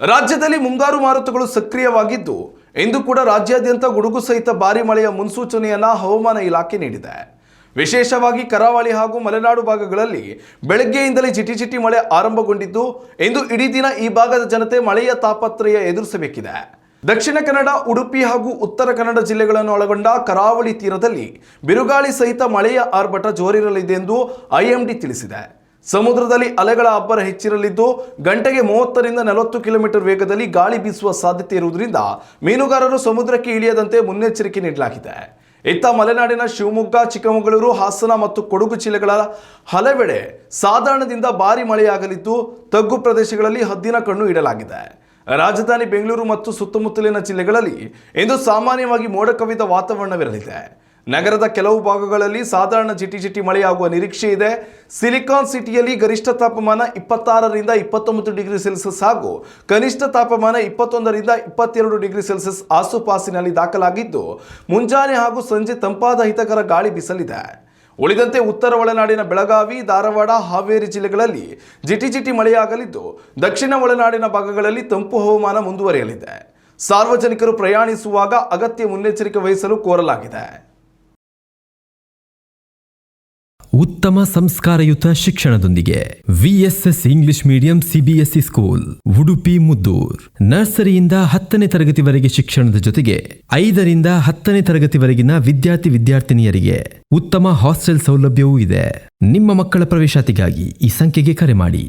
ರಾಜ್ಯದಲ್ಲಿ ಮುಂಗಾರು ಮಾರುತಗಳು ಸಕ್ರಿಯವಾಗಿದ್ದು ಇಂದು ಕೂಡ ರಾಜ್ಯಾದ್ಯಂತ ಗುಡುಗು ಸಹಿತ ಭಾರಿ ಮಳೆಯ ಮುನ್ಸೂಚನೆಯನ್ನ ಹವಾಮಾನ ಇಲಾಖೆ ನೀಡಿದೆ. ವಿಶೇಷವಾಗಿ ಕರಾವಳಿ ಹಾಗೂ ಮಲೆನಾಡು ಭಾಗಗಳಲ್ಲಿ ಬೆಳಗ್ಗೆಯಿಂದಲೇ ಜಿಟಿಜಿಟಿ ಮಳೆ ಆರಂಭಗೊಂಡಿದ್ದು ಇಂದು ಇಡೀ ದಿನ ಈ ಭಾಗದ ಜನತೆ ಮಳೆಯ ತಾಪತ್ರಯ ಎದುರಿಸಬೇಕಿದೆ. ದಕ್ಷಿಣ ಕನ್ನಡ, ಉಡುಪಿ ಹಾಗೂ ಉತ್ತರ ಕನ್ನಡ ಜಿಲ್ಲೆಗಳನ್ನು ಒಳಗೊಂಡ ಕರಾವಳಿ ತೀರದಲ್ಲಿ ಬಿರುಗಾಳಿ ಸಹಿತ ಮಳೆಯ ಆರ್ಭಟ ಜೋರಿರಲಿದೆ ಎಂದು ಐಎಂಡಿ ತಿಳಿಸಿದೆ. ಸಮುದ್ರದಲ್ಲಿ ಅಲೆಗಳ ಅಬ್ಬರ ಹೆಚ್ಚಿರಲಿದ್ದು ಗಂಟೆಗೆ 30ರಿಂದ 40 ಕಿಲೋಮೀಟರ್ ವೇಗದಲ್ಲಿ ಗಾಳಿ ಬೀಸುವ ಸಾಧ್ಯತೆ ಇರುವುದರಿಂದ ಮೀನುಗಾರರು ಸಮುದ್ರಕ್ಕೆ ಇಳಿಯದಂತೆ ಮುನ್ನೆಚ್ಚರಿಕೆ ನೀಡಲಾಗಿದೆ. ಇತ್ತ ಮಲೆನಾಡಿನ ಶಿವಮೊಗ್ಗ, ಚಿಕ್ಕಮಗಳೂರು, ಹಾಸನ ಮತ್ತು ಕೊಡಗು ಜಿಲ್ಲೆಗಳ ಹಲವೆಡೆ ಸಾಧಾರಣದಿಂದ ಭಾರಿ ಮಳೆಯಾಗಲಿದ್ದು ತಗ್ಗು ಪ್ರದೇಶಗಳಲ್ಲಿ ಹದ್ದಿನ ಕಣ್ಣು ಇಡಲಾಗಿದೆ. ರಾಜಧಾನಿ ಬೆಂಗಳೂರು ಮತ್ತು ಸುತ್ತಮುತ್ತಲಿನ ಜಿಲ್ಲೆಗಳಲ್ಲಿ ಇಂದು ಸಾಮಾನ್ಯವಾಗಿ ಮೋಡ ಕವಿದ ವಾತಾವರಣವಿರಲಿದೆ. ನಗರದ ಕೆಲವು ಭಾಗಗಳಲ್ಲಿ ಸಾಧಾರಣ ಜಿಟಿಜಿಟಿ ಮಳೆಯಾಗುವ ನಿರೀಕ್ಷೆ ಇದೆ. ಸಿಲಿಕಾನ್ ಸಿಟಿಯಲ್ಲಿ ಗರಿಷ್ಠ ತಾಪಮಾನ 26ರಿಂದ 29 ಡಿಗ್ರಿ ಸೆಲ್ಸಿಯಸ್ ಹಾಗೂ ಕನಿಷ್ಠ ತಾಪಮಾನ 21ರಿಂದ 22 ಡಿಗ್ರಿ ಸೆಲ್ಸಿಯಸ್ ಆಸುಪಾಸಿನಲ್ಲಿ ದಾಖಲಾಗಿದ್ದು ಮುಂಜಾನೆ ಹಾಗೂ ಸಂಜೆ ತಂಪಾದ ಹಿತಕರ ಗಾಳಿ ಬೀಸಲಿದೆ. ಉಳಿದಂತೆ ಉತ್ತರ ಒಳನಾಡಿನ ಬೆಳಗಾವಿ, ಧಾರವಾಡ, ಹಾವೇರಿ ಜಿಲ್ಲೆಗಳಲ್ಲಿ ಜಿಟಿಜಿಟಿ ಮಳೆಯಾಗಲಿದ್ದು ದಕ್ಷಿಣ ಒಳನಾಡಿನ ಭಾಗಗಳಲ್ಲಿ ತಂಪು ಹವಾಮಾನ ಮುಂದುವರಿಯಲಿದೆ. ಸಾರ್ವಜನಿಕರು ಪ್ರಯಾಣಿಸುವಾಗ ಅಗತ್ಯ ಮುನ್ನೆಚ್ಚರಿಕೆ ವಹಿಸಲು ಕೋರಲಾಗಿದೆ. ಉತ್ತಮ ಸಂಸ್ಕಾರಯುತ ಶಿಕ್ಷಣದೊಂದಿಗೆ VSS English medium CBSE school Udupi Muddur. ನರ್ಸರಿಯಿಂದ 10ನೇ ತರಗತಿವರೆಗೆ ಶಿಕ್ಷಣದ ಜೊತೆಗೆ 5ರಿಂದ 10ನೇ ತರಗತಿವರೆಗಿನ ವಿದ್ಯಾರ್ಥಿನಿಯರಿಗೆ ಉತ್ತಮ ಹಾಸ್ಟೆಲ್ ಸೌಲಭ್ಯವೂ ಇದೆ. ನಿಮ್ಮ ಮಕ್ಕಳ ಪ್ರವೇಶಾತಿಗಾಗಿ ಈ ಸಂಖ್ಯೆಗೆ ಕರೆ ಮಾಡಿ.